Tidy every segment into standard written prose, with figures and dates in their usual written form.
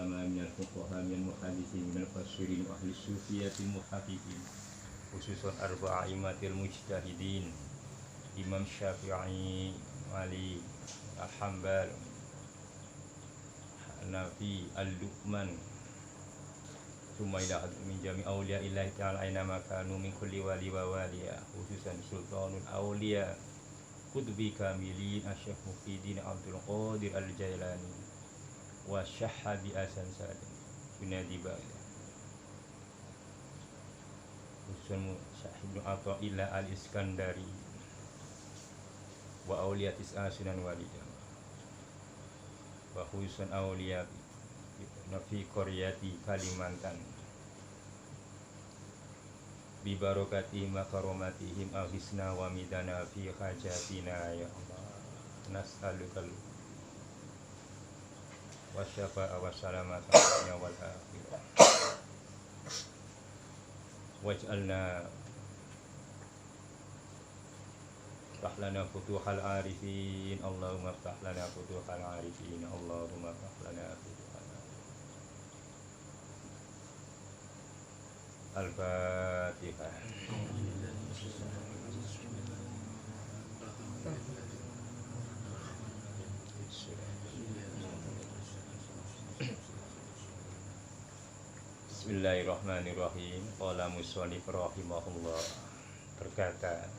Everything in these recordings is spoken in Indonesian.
ulama minal fuqaha minal muhaditsin minal fasirin wa ahli sufiyatil muhaqqiqin khususan arba'a imatil mujtahidin Imam Syafi'i, Malik, Al-Hambal, Hanafi, Al-Luqman Sumailah min jami awliya illahi ta'ala aina makanu min kulli wali wa waliya khususan sultanul awliya Qutbi kamilin Asyikh Muhyiddin Abdul Qadir Al-Jailani wa Syahhabi Asan Salim Junadi Ba'la khususan Syahibnu Atta'illah Al-Iskandari wa awliya tis'a sunan walidah wa khususan awliya Nafi Koryati Kalimantan bi barakati makaromatihim ahisna wa midana fi hajatina ya Allah nas'alukal wa syafa'a wa salamata ya wal akhirah waj'alna Fahlana futuhal arifin Allahumma fahlana futuhal arifin Allahumma fahlana futuhal Al-Fatihah. Bismillahirrahmanirrahim. Qala musannif rahimahullah. Berkata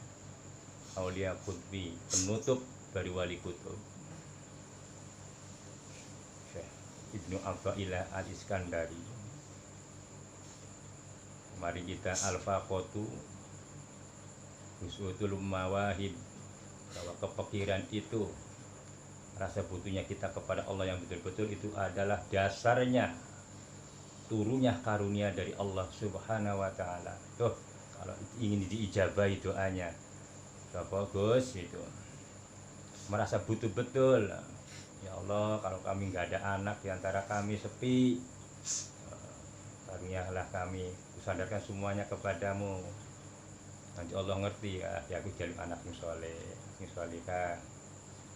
Aulia Qutbi, penutup dari wali kutub Syekh Ibnu Atta'illah Al-Iskandari. Mari kita al-faqatu Husnutul mawahib, bahwa kepikiran itu rasa butuhnya kita kepada Allah yang betul-betul itu adalah dasarnya turunnya karunia dari Allah Subhanahu wa taala. Tuh, kalau ingin diijabahi doanya bagus itu. Merasa butuh betul. Ya Allah, kalau kami enggak ada anak di antara kami sepi, karunialah kami, kusandarkan semuanya kepadamu. Nanti Allah ngerti ya aku jadi anak yang soleh, yang solihah.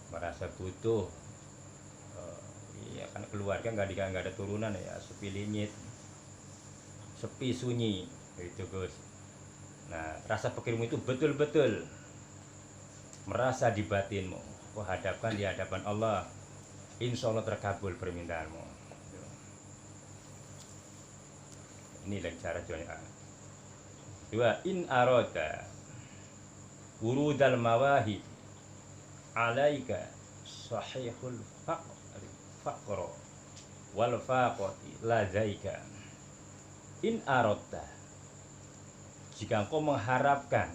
Merasa butuh, ya kan keluarga nggak ada turunan ya, sepi linyit, sepi sunyi, itu Gus. Nah, rasa pikirmu itu betul-betul merasa di batinmu, kau hadapkan di hadapan Allah, insya Allah terkabul permintaanmu. Inilah cara doa. Dua, in aroda wurudal mawahib alaika sahihul faqro wal faqati lazaika. In aroda, jika engkau mengharapkan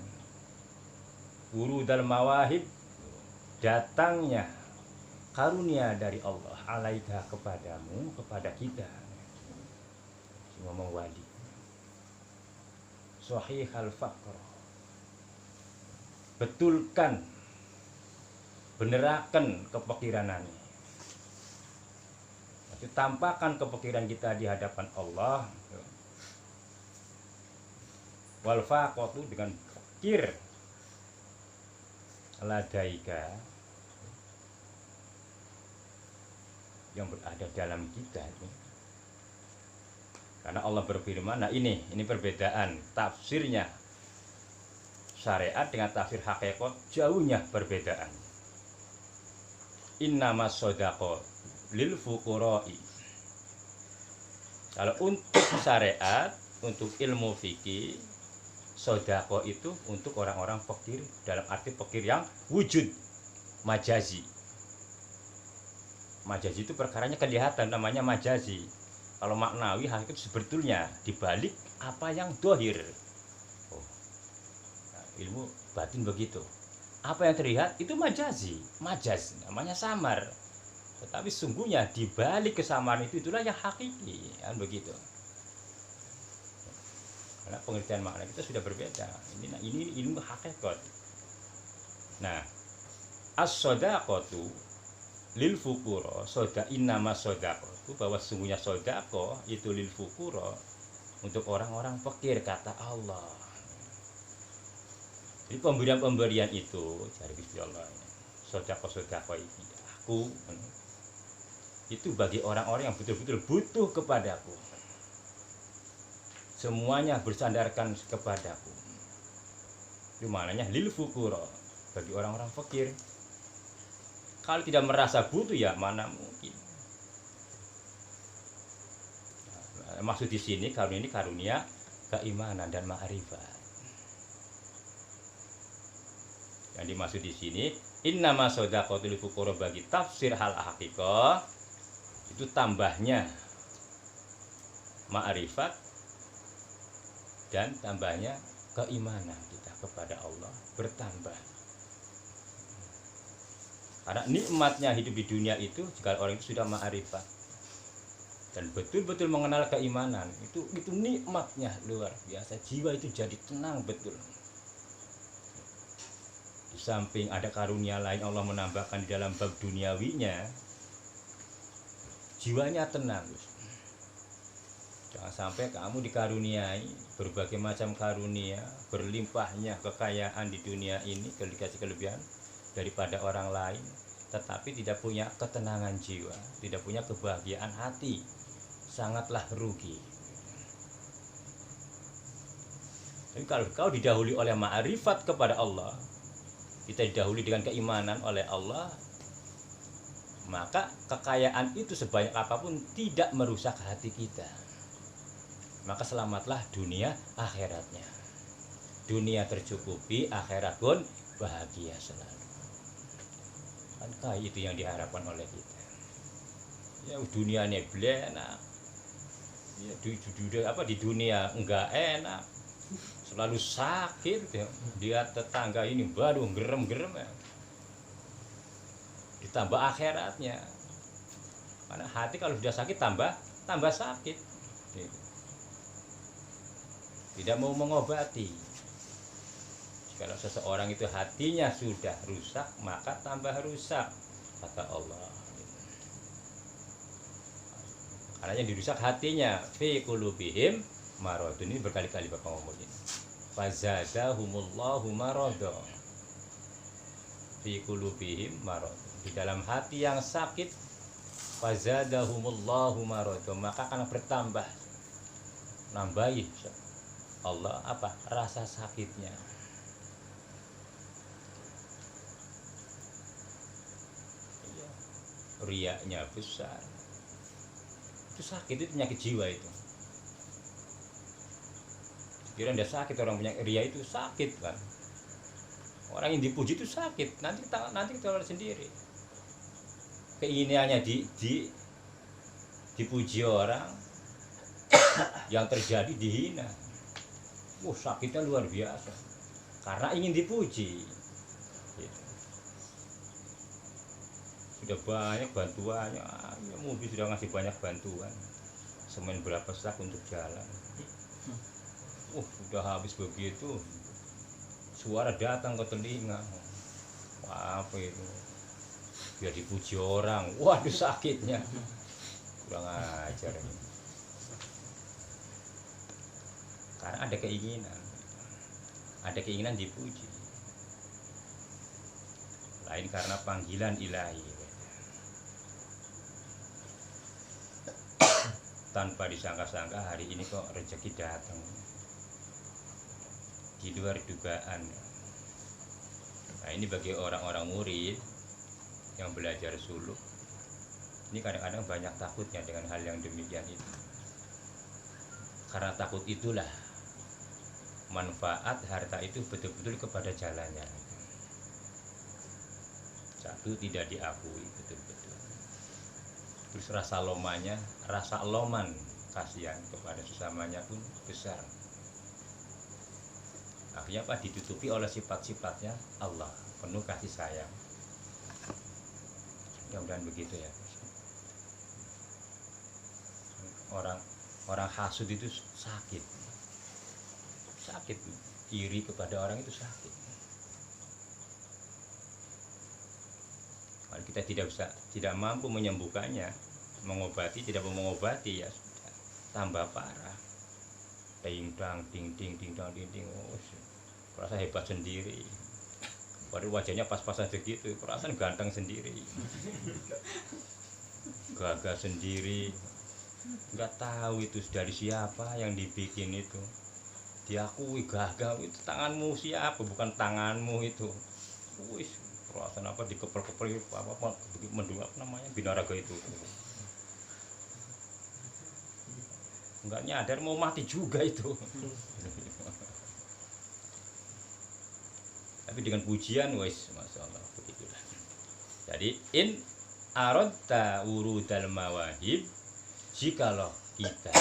wurudal mawahib, datangnya karunia dari Allah alaika kepadamu, kepada kita, ngomong wali sahih al-faqr, betulkan, benerakan kepikiranannya, tampakkan kepikiran kita di hadapan Allah, wal faqatu, dengan fakir, ladaika, yang berada dalam kita ini. Karena Allah berfirman, nah ini perbedaan tafsirnya syariat dengan tafsir hakikat, jauhnya perbedaan. Innamas shadaqah lil fuqara'i. Kalau untuk syariat, untuk ilmu fikih, shadaqah itu untuk orang-orang fakir, dalam arti fakir yang wujud, majazi. Majazi itu perkaranya kelihatan, namanya majazi. Kalau maknawi hakikat sebetulnya dibalik apa yang dohir. Nah, ilmu batin begitu. Apa yang terlihat itu majazi, majaz, namanya samar. Tetapi sungguhnya dibalik kesamaran itu, itulah yang hakiki, kan begitu. Karena pengertian makna kita sudah berbeda. Ini ilmu hakikat. Nah, as-shadaqatu lil fuqara, innama shadaqah, bahwa sungguhnya sedekah itu lil fuqara, untuk orang-orang fakir, kata Allah. Jadi pemberian-pemberian itu dari Gusti Allah. Sedekah itu aku itu bagi orang-orang yang betul-betul butuh kepadaku. Semuanya bersandarkan kepadaku. Itu maknanya lil fuqara, bagi orang-orang fakir. Kalau tidak merasa butuh ya mana mungkin. Nah, maksud di sini karunia ini karunia keimanan dan ma'rifat. Yang dimaksud di sini innama shadaqatul fuqara bagi tafsir hal haqiqah itu tambahnya ma'rifat dan tambahnya keimanan kita kepada Allah bertambah. Karena nikmatnya hidup di dunia itu jika orang itu sudah ma'rifat dan betul-betul mengenal keimanan, itu nikmatnya luar biasa. Jiwa itu jadi tenang betul. Di samping ada karunia lain Allah menambahkan di dalam bab duniawinya, jiwanya tenang. Jangan sampai kamu dikaruniai berbagai macam karunia, berlimpahnya kekayaan di dunia ini, dikasih kelebihan daripada orang lain, tetapi tidak punya ketenangan jiwa, tidak punya kebahagiaan hati, sangatlah rugi. Tapi kalau kau didahului oleh ma'rifat kepada Allah, kita didahului dengan keimanan oleh Allah, maka kekayaan itu sebanyak apapun tidak merusak hati kita. Maka selamatlah dunia akhiratnya. Dunia tercukupi, akhirat pun bahagia selalu. Kan itu yang diharapkan oleh kita. Ya dunia ini enak. Ya di dunia enggak enak. Selalu sakit ya. Lihat tetangga ini baru gerem-gerem ya. Ditambah akhiratnya. Karena hati kalau sudah sakit tambah sakit. Gitu. Tidak mau mengobati. Kalau seseorang itu hatinya sudah rusak, maka tambah rusak, kata Allah. Karena yang dirusak hatinya, fi qulubihim marad. Ini berkali-kali Bapak ngomongin. Fazadahumullahu marada. Fi qulubihim marad. Di dalam hati yang sakit, fazadahumullahu marad, maka akan bertambah, nambahi Allah apa? Rasa sakitnya. Riaknya besar. Itu sakit, itu penyakit jiwa itu. Kira dia sakit, orang punya ria itu sakit kan. Orang yang dipuji itu sakit, nanti kita lihat sendiri. Keinginannya dipuji orang, yang terjadi dihina. Sakitnya luar biasa karena ingin dipuji. Gitu. Sudah banyak bantuannya, ya mobil sudah ngasih banyak bantuan, semen berapa sak untuk jalan. Sudah habis begitu, suara datang ke telinga. Apa itu? Biar dipuji orang. Waduh sakitnya. Kurang ajar ini. Karena ada keinginan dipuji. Lain karena panggilan ilahi. Tanpa disangka-sangka hari ini kok rezeki datang di luar dugaan. Nah ini bagi orang-orang murid yang belajar suluk, ini kadang-kadang banyak takutnya dengan hal yang demikian itu. Karena takut itulah manfaat harta itu betul-betul kepada jalannya. Satu, tidak diakui betul-betul. Terus rasa loman kasihan kepada sesamanya pun besar. Akhirnya apa? Ditutupi oleh sifat-sifatnya Allah, penuh kasih sayang. Mudah-mudahan begitu ya. Orang hasud itu sakit, iri kepada orang itu sakit. Kalau kita tidak mampu menyembuhkannya, tidak mau mengobati, ya sudah tambah parah. Ding dang ding ding ding dang ding ding. Perasaan hebat sendiri. Padahal wajahnya pas-pasan begitu, perasaan ganteng sendiri. gagal sendiri, nggak tahu itu dari siapa yang dibikin itu, diakui gagal itu tanganmu siapa, bukan tanganmu itu. Wis perasaan apa dikepel-kepel apa mendung apa namanya binaraga itu, nggak nyadar mau mati juga itu. Tapi dengan pujian wis masyaallah begitulah. Jadi in aradta urudal mawahib, jikalau kita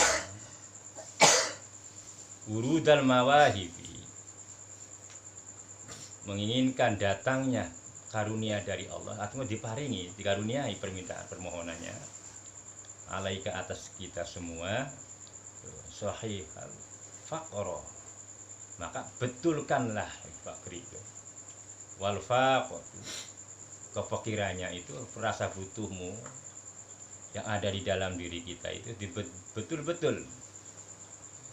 urudal mawahibi menginginkan datangnya karunia dari Allah atau diparingi, dikaruniai permintaan permohonannya alaika atas kita semua sahihal faqra, maka betulkanlah fakri itu wal faqr, kefakirannya itu rasa butuhmu yang ada di dalam diri kita itu betul-betul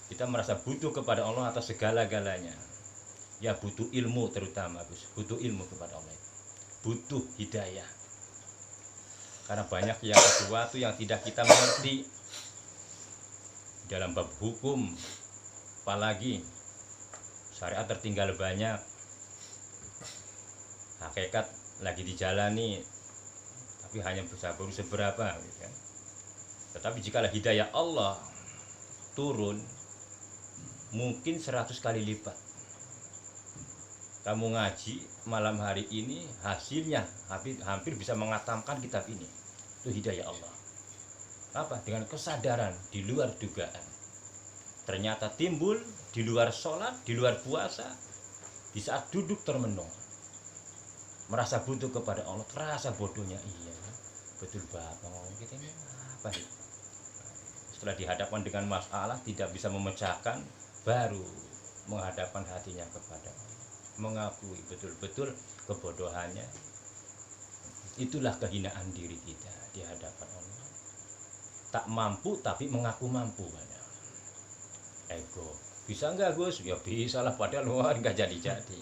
kita merasa butuh kepada Allah atas segala-galanya. Ya butuh ilmu terutama, butuh ilmu kepada Allah, butuh hidayah. Karena banyak yang sesuatu yang tidak kita mengerti dalam bab hukum, apalagi syariat tertinggal banyak, hakikat lagi dijalani, tapi hanya baru seberapa. Tetapi jikalau hidayah Allah turun, mungkin 100 kali lipat. Kamu ngaji malam hari ini hasilnya hampir bisa mengatamkan kitab ini. Itu hidayah Allah. Apa? Dengan kesadaran di luar dugaan. Ternyata timbul di luar sholat, di luar puasa, di saat duduk termenung. Merasa butuh kepada Allah, terasa bodohnya. Iya, betul Bapak ngomong kita ini apa nih? Setelah dihadapkan dengan masalah tidak bisa memecahkan, baru menghadapkan hatinya kepada Allah, mengakui betul-betul kebodohannya. Itulah kehinaan diri kita di hadapan Allah. Tak mampu tapi mengaku mampu. Ego. Bisa enggak Gus? Ya bisa lah, padahal luar enggak jadi-jadi.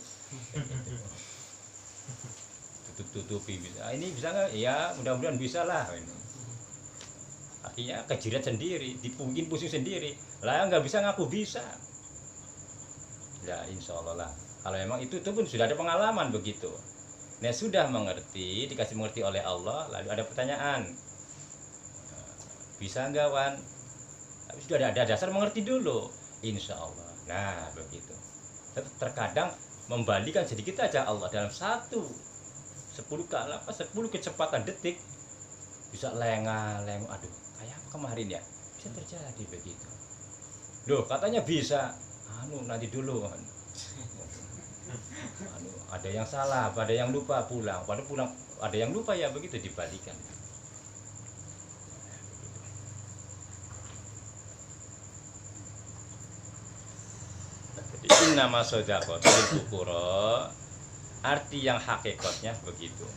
Tutup-tutupi bisa. Ini bisa enggak? Ya mudah-mudahan bisa lah. Akhirnya kejirat sendiri, dipungkin pusing sendiri. Lah enggak bisa ngaku bisa. Ya insya Allah lah. Kalau memang itu pun sudah ada pengalaman begitu. Nah sudah mengerti, dikasih mengerti oleh Allah, lalu ada pertanyaan, bisa enggak Wan? Tapi sudah ada dasar mengerti dulu, insya Allah. Nah begitu. Terkadang membalikan sedikit aja Allah dalam 10 kecepatan detik bisa lengah, aduh kayak apa kemarin ya, bisa terjadi begitu. Loh katanya bisa, nanti dulu. Ada yang salah, ada yang lupa pulang, ada yang lupa ya begitu dibalikan. Jadi innama shadaqatu lil fuqara, arti yang hakikatnya begitu.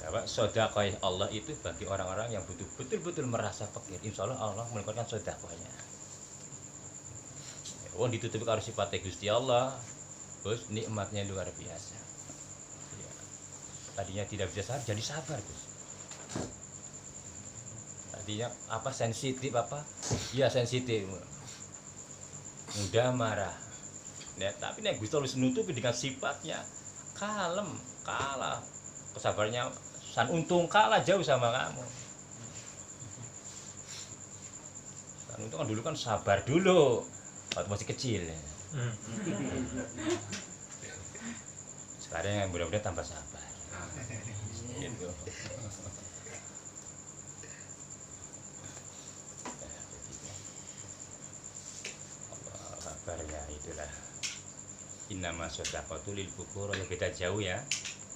Bahwa sedekah Allah itu bagi orang-orang yang betul-betul merasa fakir, insya Allah melakukan sedekahnya. Wong ditutupi karo sifat Gusti Allah, Gus, nikmatnya luar biasa. Ya. Tadinya tidak bisa sabar, jadi sabar, Gus. Tadinya sensitif Iya sensitif. Mudah marah. Nah, tapi nek Gusti Allah nutupi dengan sifatnya kalem, kalah. Kesabarannya san untung kalah jauh sama kamu. San untung kan dulu kan sabar dulu. Waktu masih kecil ya. Sekarang yang mudah-mudahan tambah sabar. Gitu. Allah kabarnya itulah. Innama shadaqatu lil fuqara, ya beda jauh ya.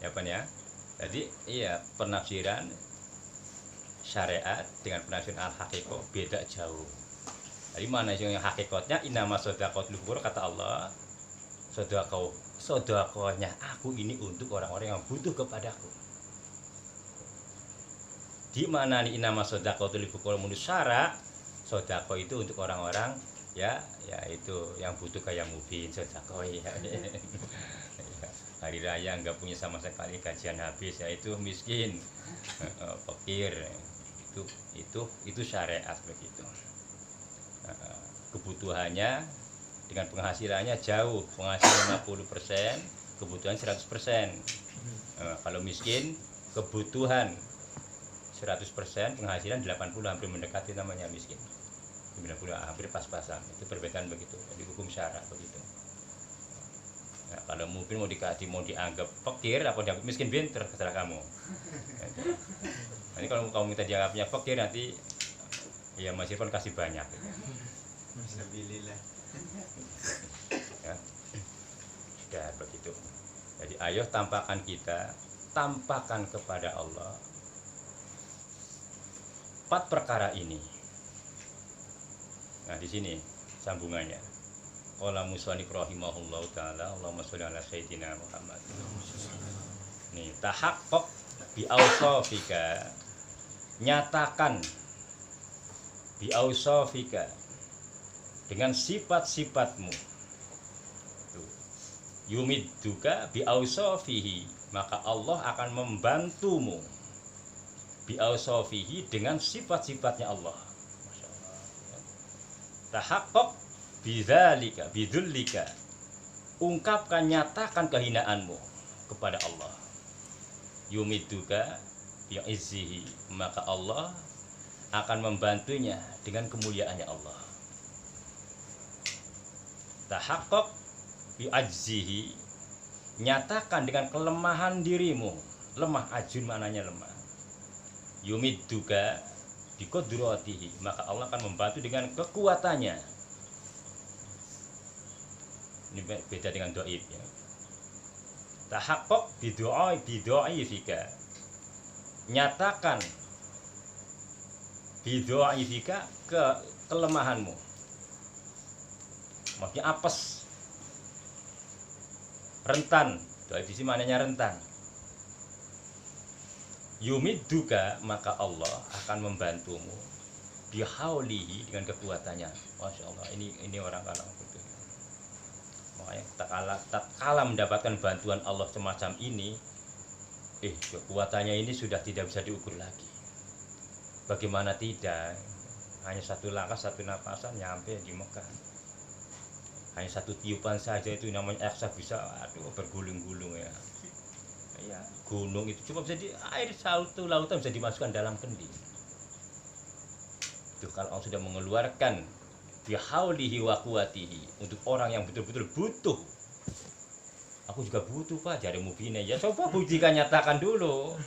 Ya Pan ya. Jadi iya penafsiran syariat dengan penafsiran al-haqiqah beda jauh. Dari mana yang hakikatnya innama shadaqatul fuqara, kata Allah, sedekahnya aku ini untuk orang-orang yang butuh kepadaku. Di mana nih innama shadaqatul fuqara menurut syara, sedekah itu untuk orang-orang ya itu yang butuh kayak mubin sedekah ya. hari raya nggak punya sama sekali, gajian habis, ya itu miskin. Fakir itu syariat begitu. Kebutuhannya dengan penghasilannya jauh, penghasilan 50%, kebutuhan 100%. Kalau miskin kebutuhan 100%, penghasilan 80, hampir mendekati, namanya miskin. 90 hampir pas-pasan. Itu perbedaan begitu. Jadi hukum syara begitu. Nah, kalau mungkin mau dianggap fakir apa dianggap miskin, terserah kamu. Nanti kalau kamu minta dianggapnya fakir, nanti ya Mas Irfan kasih banyak. Alhamdulillah. Ya. Sudah begitu. Jadi ayo tampakkan kepada Allah 4 perkara ini. Nah, di sini sambungannya. Qala musannif rahimahullahu taala, Allahumma sholli ala sayyidina Muhammad. Nih, tahaqqaq bi awsafika. Nyatakan bi awsafika, dengan sifat-sifatmu. Yumidduka bi awsafihi, maka Allah akan membantumu bi awsafihi, dengan sifat-sifatnya Allah. Masyaallah. Tahaqqaq bidzalika bidullika, ungkapkan, nyatakan kehinaanmu kepada Allah. Yumidduka bi izzihi, maka Allah akan membantunya dengan kemuliaannya Allah. Tahaqqaq bi ajzihi, nyatakan dengan kelemahan dirimu. Lemah, ajun maknanya lemah. Yumidduka bi qudratihi, maka Allah akan membantu dengan kekuatannya. Ini beda dengan dhaif ya. Tahaqqaq bi dhaifika, nyatakan bi dhaifika, kelemahanmu. Maksudnya apes, rentan. Dhaif di sini maknanya rentan. Yumidduka, maka Allah akan membantumu bihaulihi, dengan kekuatannya. Masya Allah, ini orang kalang betul. Makanya tatkala mendapatkan bantuan Allah semacam ini, kekuatannya ini sudah tidak bisa diukur lagi. Bagaimana tidak? Hanya satu langkah, satu napasan nyampe di Mekah. Hanya satu tiupan saja itu namanya eksa bisa bergulung-gulung ya. Ya, gunung itu cuma bisa air satu lautan bisa dimasukkan dalam kendi. Itu kalau Allah sudah mengeluarkan bihaulihi wa quwatihi, untuk orang yang betul-betul butuh. Aku juga butuh Pak, jari mubine. Ya coba buktikan, nyatakan dulu.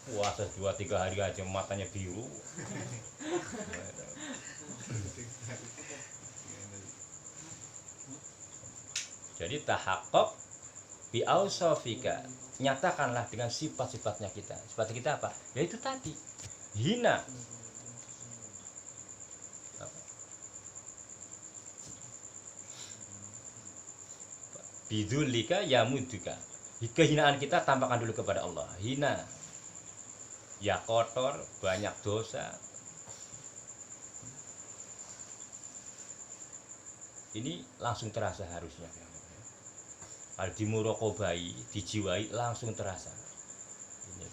Puasa 2-3 hari aja matanya biru. Jadi tahaqqaq bi awsafika, nyatakanlah dengan sifat-sifatnya kita. Sifat kita apa? Ya itu tadi, hina. Bidzulika yamuduka, kehinaan kita tampakkan dulu kepada Allah. Hina, ya kotor, banyak dosa. Ini langsung terasa harusnya. Kalau dimuraqabai, dijiwai, langsung terasa.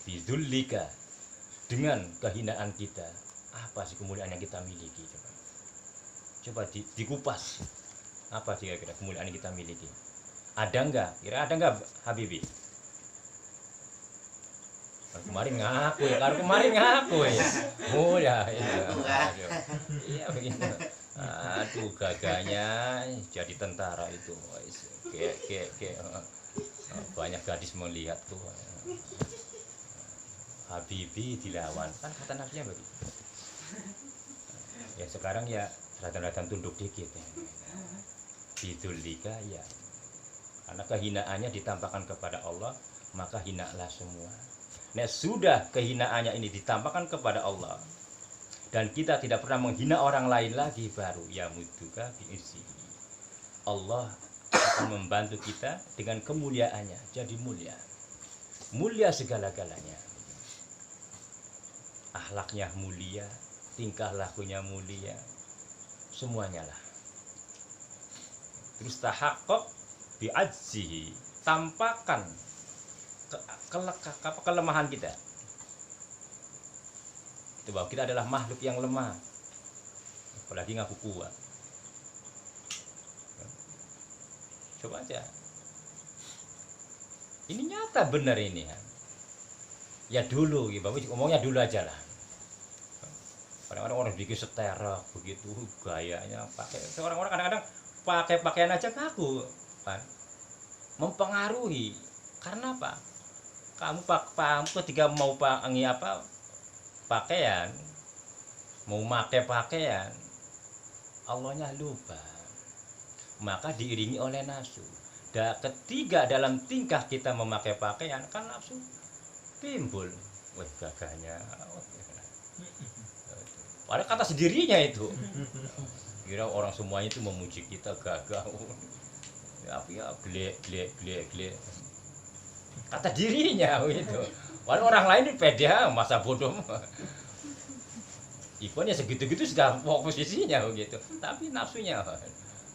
Bidzulika, dengan kehinaan kita, apa sih kemuliaan yang kita miliki? Coba dikupas. Apa sih kira-kira kemuliaan yang kita miliki? Ada enggak? Kira ada enggak Habibi? Kemarin ngaku ya. Oh ya, iya begitu. Aduh, gagahnya jadi tentara itu. Kayak banyak gadis melihat tuh. Habibi dilawan, kan kata nafsunya begitu. Ya sekarang ya rada-rada tunduk dikit ya. Bidzulika ya. Karena kehinaannya ditampakkan kepada Allah, maka hinalah semua. Nah, sudah kehinaannya ini ditampakkan kepada Allah, dan kita tidak pernah menghina orang lain lagi, baru ya muduka bi'izzi. Allah akan membantu kita dengan kemuliaannya, jadi mulia. Mulia segala-galanya. Akhlaknya mulia, tingkah lakunya mulia, semuanya lah. Terus tahaqqaq bi'ajzihi, tampakkan kelemahan kita. Itu bahwa kita adalah makhluk yang lemah, apalagi ngaku kuat. Coba aja, ini nyata benar ini ya. Ya dulu, ya bapak ngomongnya dulu aja lah. Kadang-kadang orang bikin seterak begitu gayanya, pakai orang-orang kadang-kadang pakai pakaian aja ngaku, kan? Mempengaruhi. Karena apa? Kamu ketika mau pakaian, mau pakai pakaian, Allahnya lupa, maka diiringi oleh nafsu. Dan ketiga dalam tingkah kita memakai pakaian kan nafsu timbul. Wah gagahnya. Padahal kata sendirinya itu. Kira orang semuanya itu memuji kita gagah. Ya glek. Kata dirinya gitu. Walau orang lain itu pede masa bodoh. Ikonnya segitu-gitu sudah posisinya begitu. Tapi nafsunya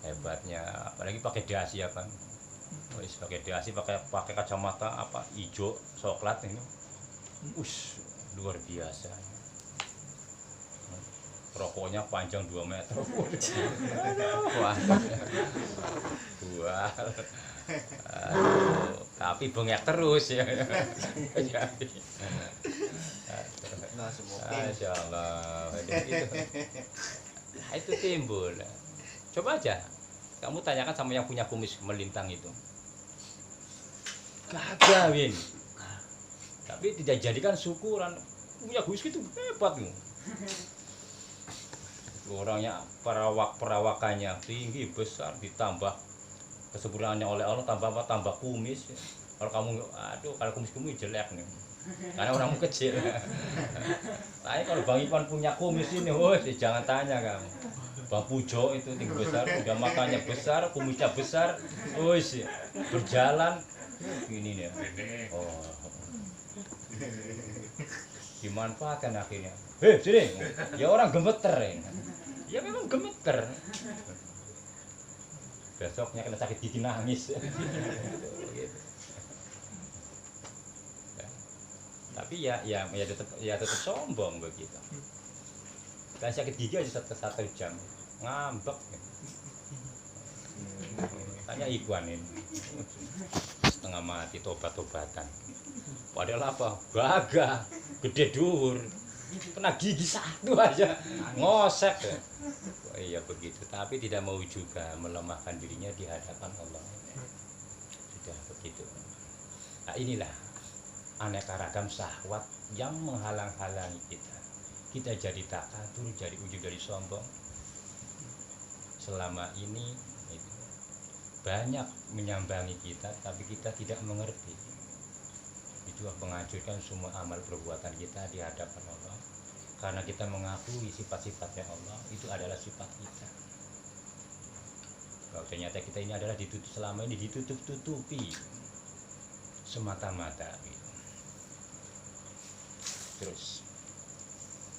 hebatnya, apalagi pakai dasi apa? Wis pakai dasi, pakai kacamata apa hijau coklat ini. Luar biasa. Rokoknya panjang 2 meter. Wah. Tapi bengek terus ya. Masya Allah. Itu timbul. Coba aja kamu tanyakan sama yang punya kumis melintang itu. Kagak, Win. Tapi tidak jadikan syukuran. Punya kumis itu hebat nih. Orangnya perawakannya tinggi besar, ditambah kesempurnaannya oleh Allah, tambah kumis. Kalau kumis kamu jelek nih, karena orangmu kecil. Tapi kalau Bang Ipan punya kumis ini, jangan tanya kamu. Bang Pujo itu tinggi besar, udah matanya besar, kumisnya besar, berjalan ini nih. Dimanfaatkan akhirnya. Sini, ya orang gemeter ini. Ya memang gemeter. Besoknya kena sakit gigi nangis. Gitu. Tapi ya tetap sombong begitu. Kan sakit gigi aja 1 jam ngambek. Tanya Ikhwan ini. Setengah mati tobat-tobatan. Padahal apa? Gagah, gede dur. Kena gigi 1 aja ngosek. Iya begitu, tapi tidak mau juga melemahkan dirinya di hadapan Allah. Sudah begitu. Nah inilah aneka ragam syahwat yang menghalang-halangi kita. Kita jadi takatur, jadi ujub dari sombong. Selama ini banyak menyambangi kita, tapi kita tidak mengerti. Itu menghancurkan semua amal perbuatan kita di hadapan Allah. Karena kita mengakui sifat-sifatnya Allah, itu adalah sifat kita. Kalau ternyata kita ini adalah selama ini ditutup-tutupi semata-mata. Terus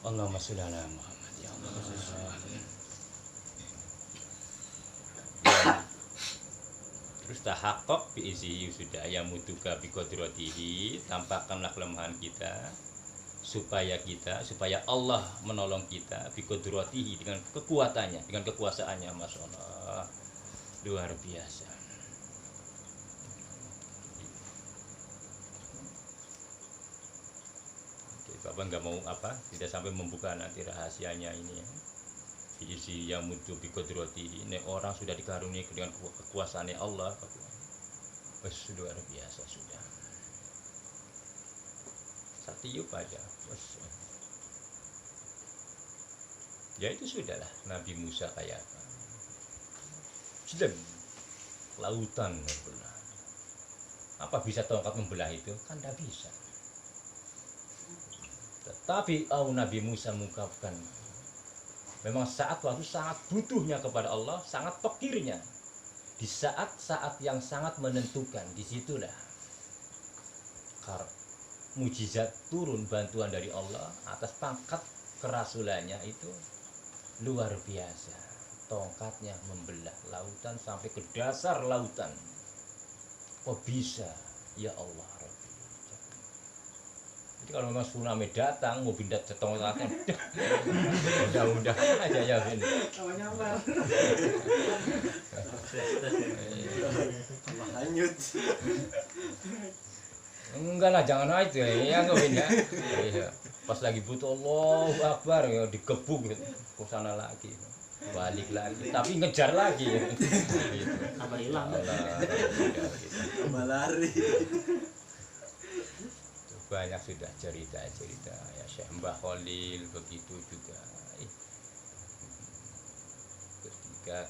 Allahumma sholli ala Muhammad ya Allah. Terus tahaqqaq bi izihi, sudah ya mutuka bi qadratihi, tampakkanlah kelemahan kita supaya Allah menolong kita bi qadratihi, dengan kekuatannya, dengan kekuasaannya. Masya Allah, luar biasa. Oke, Bapak nggak mau tidak sampai membuka nanti rahasianya ini ya. Isi yang mutu bi qadratihi, ini orang sudah dikaruniai dengan kekuasaannya Allah, luar biasa sudah. Satiup aja, ya itu sudahlah. Nabi Musa kayak apa? Sudah lautan membelah. Apa bisa tongkat membelah itu? Kan tidak bisa. Tetapi Nabi Musa mengungkapkan, memang waktu sangat butuhnya kepada Allah, sangat fakirnya. Di saat-saat yang sangat menentukan, disitulah mujizat turun, bantuan dari Allah atas pangkat kerasulannya itu luar biasa. Tongkatnya membelah lautan sampai ke dasar lautan. Kok bisa? Ya Allah Rabbi. Jadi kalau memang tsunami datang, mau pindah setengah saatnya, mudah-mudahan aja ya ini. Hanyut. Enggak lah, jangan aja ya, enggak pindah. Iya. Pas lagi butuh Allahu Akbar ya dikebuk gitu. Ke sana lagi. Balik lagi, tapi ngejar lagi. Gitu. Kabar hilang. Tambah lari. Banyak sudah cerita-cerita ya Syekh Mbah Khalil begitu juga. Ketika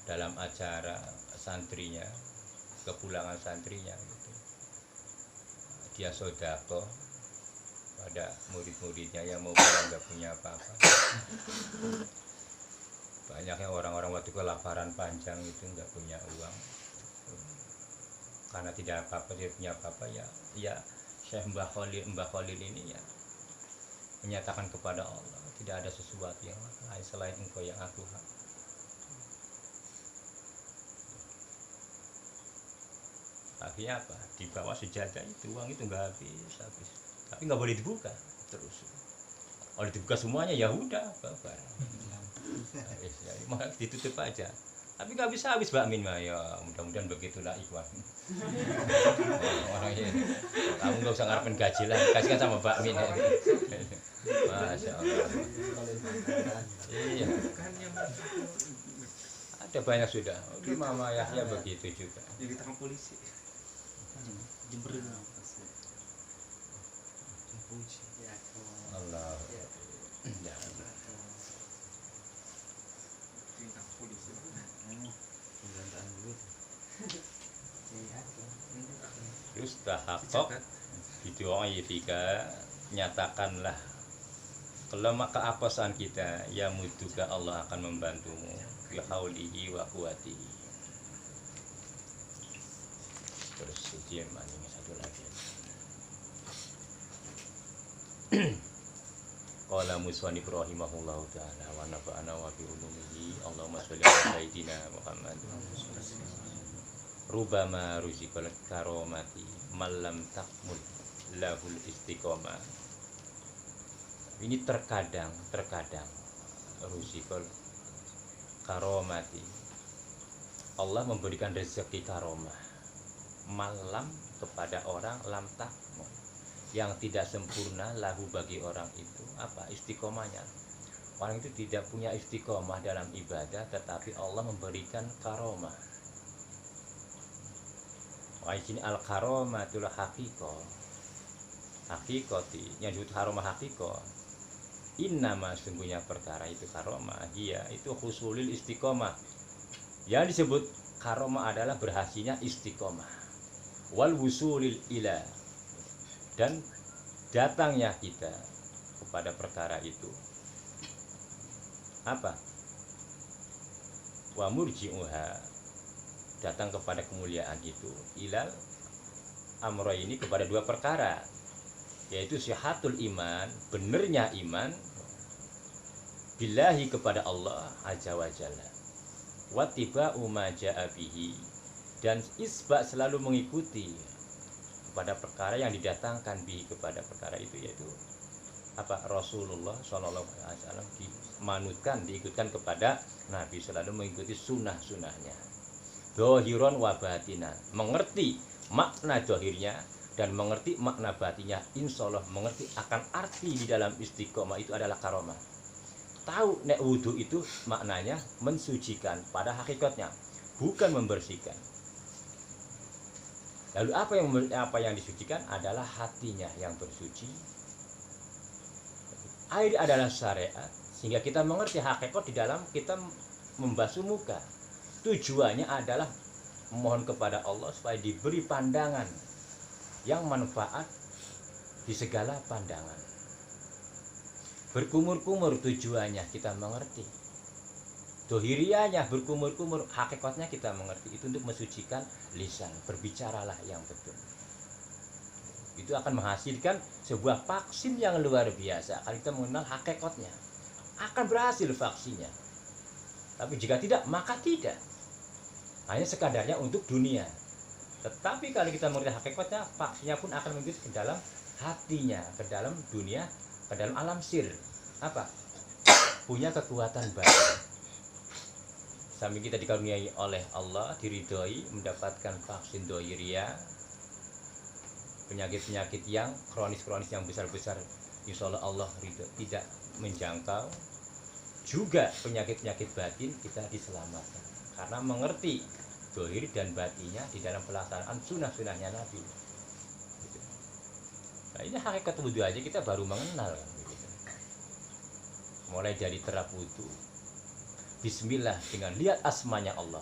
dalam acara santrinya, kepulangan santrinya gitu, dia sodako pada murid-muridnya yang mau pulang nggak punya apa-apa. Banyaknya orang-orang waktu kelaparan panjang itu nggak punya uang, karena tidak apa-apa dia punya apa-apa ya Syekh Mbah Khalil ini ya menyatakan kepada Allah, tidak ada sesuatu yang lain selain Engkau yang aku. Akhirnya apa? Di bawah sejadah itu uang itu nggak habis, tapi nggak boleh dibuka terus. Kalau dibuka semuanya ya udah babar. Ya, malah ditutup aja. Tapi nggak bisa habis Mbak Min, ya mudah-mudahan begitulah ikhwan. Orang ini, kamu nggak usah ngarepin gaji lah, kasihkan sama Mbak Min. Masya Allah. Iya. Ada banyak sudah. Di Mama Yahya begitu juga. Jadi tangan polisi. Jember. Allah. Ya. Terus tahakok didoai tiga, nyatakanlah kelemah keapasan kita, ya muduka Allah akan membantumu bihaulihi wa quwwatihi. Terus ujian maning satu lagi. Qala musannif rahimahullahu taala wa nafa'ana wa bi ulumihi. Allahumma sholli ala sayyidina Muhammad. Rubama ruzikal karomati malam takmul lahul istiqomah. Ini terkadang ruzikal karomati, Allah memberikan rezeki karomah malam kepada orang lam takmul, yang tidak sempurna lahu bagi orang itu apa istiqomahnya. Orang itu tidak punya istiqomah dalam ibadah, tetapi Allah memberikan karomah. Wah, ini al karomatul hakikoti yang disebut karomah hakiko. Innama sungguhnya perkara itu karomah, dia itu husulil istiqomah. Yang disebut karomah adalah berhasilnya istiqomah. Wal wusulil ila, dan datangnya kita kepada perkara itu apa? Wa murji'uha, datang kepada kemuliaan itu, ilal amro ini kepada dua perkara, yaitu sihatul iman, benernya iman, billahi kepada Allah azza wa jalla, wattiba'u ma ja'a bihi, dan isba selalu mengikuti kepada perkara yang didatangkan bihi kepada perkara itu, yaitu apa? Rasulullah sallallahu alaihi wasallam dimanutkan, diikutkan kepada Nabi, selalu mengikuti sunnah-sunnahnya. Dohiron wa batinan, mengerti makna dohirnya dan mengerti makna batinnya, insya Allah mengerti akan arti di dalam istiqomah itu adalah karomah. Tahu nek wudhu itu maknanya mensucikan pada hakikatnya, bukan membersihkan. Lalu apa yang disucikan adalah hatinya yang bersuci. Air adalah syariat, sehingga kita mengerti hakikat di dalam kita membasuh muka. Tujuannya adalah mohon kepada Allah supaya diberi pandangan yang manfaat di segala pandangan. Berkumur-kumur tujuannya kita mengerti. Dohirianya berkumur-kumur, hakikatnya kita mengerti. Itu untuk mensucikan lisan, berbicaralah yang betul. Itu akan menghasilkan sebuah vaksin yang luar biasa. Kalau kita mengenal hakikatnya, akan berhasil vaksinnya. Tapi jika tidak, maka tidak. Hanya sekadarnya untuk dunia. Tetapi kalau kita mengerti hakikatnya, faksinya pun akan menjurus ke dalam hatinya, ke dalam dunia, ke dalam alam sir. Apa? Punya kekuatan batin. Sambil kita dikaruniai oleh Allah, diridhoi, mendapatkan vaksin doiria, penyakit-penyakit yang kronis-kronis yang besar-besar, insya Allah ridho, tidak menjangkau. Juga penyakit-penyakit batin kita diselamatkan karena mengerti dohir dan batinnya di dalam pelaksanaan sunnah-sunnahnya Nabi. Gitu. Nah, ini hakikat wudhu aja kita baru mengenal kan, gitu. Mulai dari terap wudhu, Bismillah dengan lihat asmanya Allah.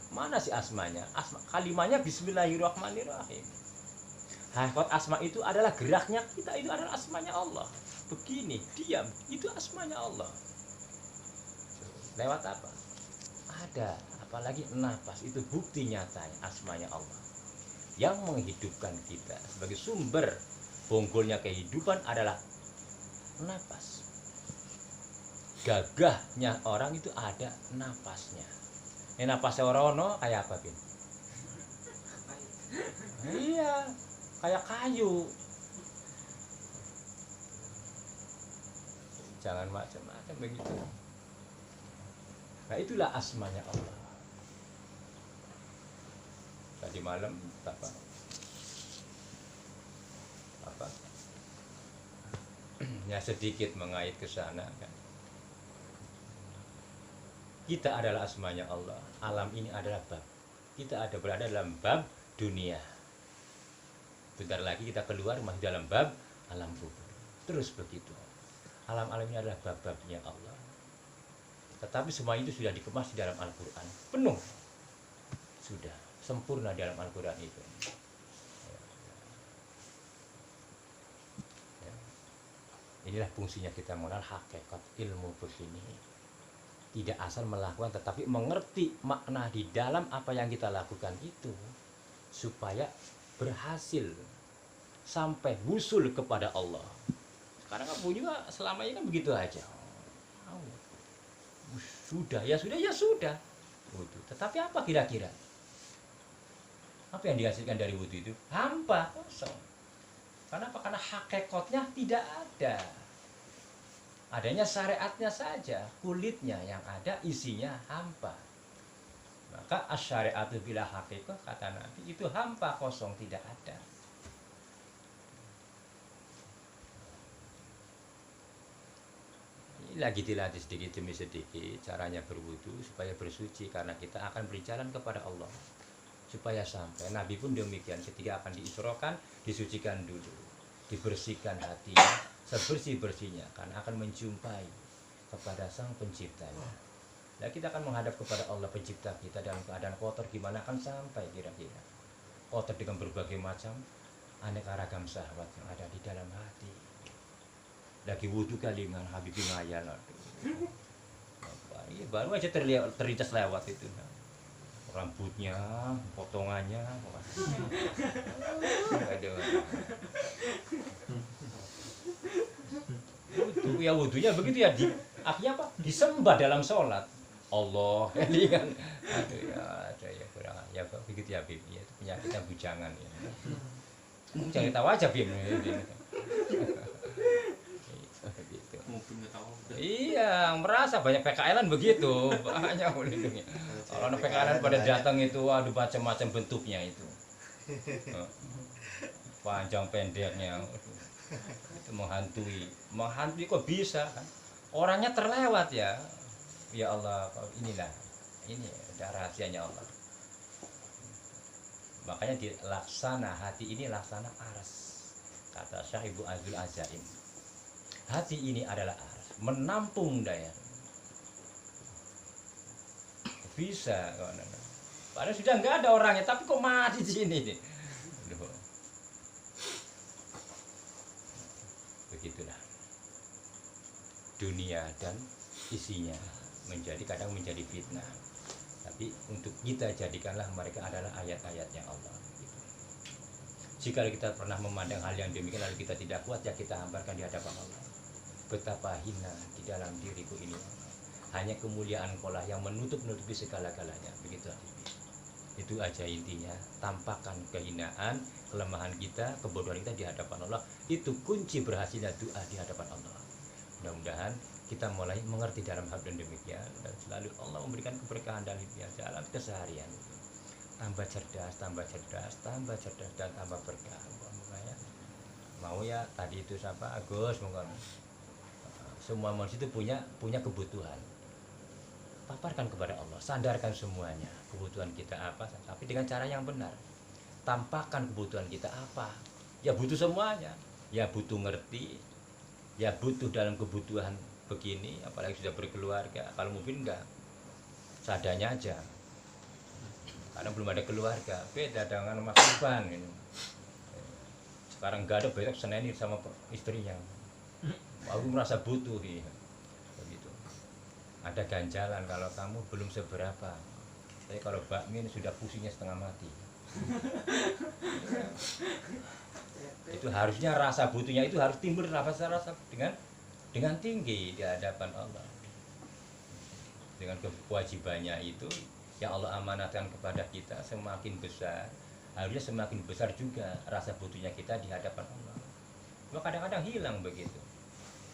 Mana sih asmanya? Kalimahnya Bismillahirrahmanirrahim. Hakikat asma itu adalah geraknya kita, itu adalah asmanya Allah. Begini, diam, itu asmanya Allah. Lewat apa? Ada, apalagi nafas, itu bukti nyatanya asmanya Allah. Yang menghidupkan kita sebagai sumber bonggolnya kehidupan adalah nafas. Gagahnya orang itu ada nafasnya. Ini nafasnya orang kayak apa, Bin? Iya, kayak kayu. Jangan macam-macam begitu. Nah, itulah asmanya Allah. Tadi malam apa? Ya sedikit mengait ke sana kan. Kita adalah asmanya Allah. Alam ini adalah bab. Kita ada berada dalam bab dunia. Bentar lagi kita keluar masih dalam bab alam kubur. Terus begitu. Alam-alam ini adalah bab-babnya Allah. Tetapi semua itu sudah dikemas di dalam Al-Quran. Penuh. Sudah. Sempurna dalam Al-Quran itu. Ya. Inilah fungsinya kita mengenal hakikat ilmu begini. Tidak asal melakukan, tetapi mengerti makna di dalam apa yang kita lakukan itu. Supaya berhasil. Sampai wusul kepada Allah. Karena kamu juga selama ini kan begitu aja. Sudah, ya sudah, ya sudah. Wudhu. Tetapi apa kira-kira? Apa yang dihasilkan dari wudhu itu? Hampa, kosong. Karena apa? Karena hakikatnya tidak ada. Adanya syariatnya saja, kulitnya yang ada, isinya hampa. Maka asyariatu bila hakikat, kata Nabi, itu hampa, kosong, tidak ada. Lagi dilatih sedikit demi sedikit caranya berwudu supaya bersuci, karena kita akan berjalan kepada Allah supaya sampai. Nabi pun demikian, ketika akan diisrokan disucikan dulu, dibersihkan hatinya sebersih-bersihnya, karena akan menjumpai kepada Sang Penciptanya. Nah, kita akan menghadap kepada Allah Pencipta kita dalam keadaan kotor, gimana akan sampai kira-kira? Kotor dengan berbagai macam aneka ragam syahwat yang ada di dalam hati. Lagi wudhu kali dengan Habibie ngayal, baru aja terlintas lewat itu, rambutnya, potongannya, aduh. Wudhu ya, wudhunya begitu ya, akhirnya apa? Disembah dalam sholat Allah, ini kan, aduh ya, ada ya kurang, ya begitu ya Bim, ya, itu penyakitnya bujangan ya. Jangan tahu aja Bim. Iya, merasa banyak PKL-an begitu, banyak melindungi. Kalau ada PKL pada datang itu, aduh macam-macam bentuknya itu, panjang pendeknya, itu menghantui kok bisa kan? Orangnya terlewat ya, ya Allah, inilah, ini udah rahasianya Allah. Makanya dilaksana hati ini laksana aras, kata Syekh Ibu Azul Azaim. Hati ini adalah aras, menampung daya. Bisa, padahal sudah nggak ada orangnya, tapi kok mati di sini nih. Begitulah dunia dan isinya kadang menjadi fitnah. Tapi untuk kita jadikanlah mereka adalah ayat-ayatnya Allah. Jika kita pernah memandang hal yang demikian lalu kita tidak kuat, ya kita hamparkan di hadapan Allah. Betapa hina di dalam diriku ini. Hanya kemuliaan Engkau lah yang menutupi segala-galanya. Begitu. Itu aja intinya. Tampakkan kehinaan, kelemahan kita, kebodohan kita di hadapan Allah. Itu kunci berhasilnya doa di hadapan Allah. Mudah-mudahan kita mulai mengerti dalam hal dan demikian, dan selalu Allah memberikan keberkahan dalam hidup jalan keseharian. Tambah cerdas, tambah cerdas, tambah cerdas, dan tambah berkah. Makanya mau ya tadi itu siapa Agus, mungkin semua manusia itu punya kebutuhan. Paparkan kepada Allah, sandarkan semuanya kebutuhan kita apa, tapi dengan cara yang benar. Tampakkan kebutuhan kita apa, ya butuh semuanya, ya butuh ngerti, ya butuh dalam kebutuhan begini, apalagi sudah berkeluarga. Kalau mungkin enggak, seadanya aja, karena belum ada keluarga. Beda dengan Mas Ivan ini. Sekarang enggak ada, besok seneni sama istrinya. Aku merasa butuh ya. Begitu. Ada ganjalan kalau kamu belum seberapa. Tapi kalau Mbak Min sudah pusingnya setengah mati. Itu harusnya rasa butuhnya itu harus timbul rasa dengan tinggi di hadapan Allah. Dengan kewajibannya itu yang Allah amanatkan kepada kita semakin besar, harusnya semakin besar juga rasa butuhnya kita di hadapan Allah. Cuma kadang-kadang hilang begitu.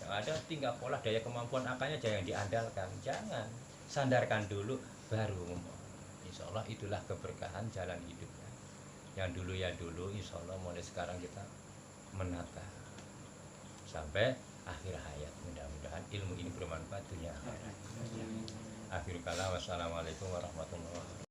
Yang ada tinggal pola daya kemampuan akalnya jangan diandalkan, jangan, sandarkan dulu baru ngomong. Insya Allah itulah keberkahan jalan hidupnya. Yang dulu ya dulu, insya Allah mulai sekarang kita menata sampai akhir hayat. Mudah-mudahan ilmu ini bermanfaat dunia akhirat. Akhir kalam, wassalamualaikum warahmatullahi wabarakatuh.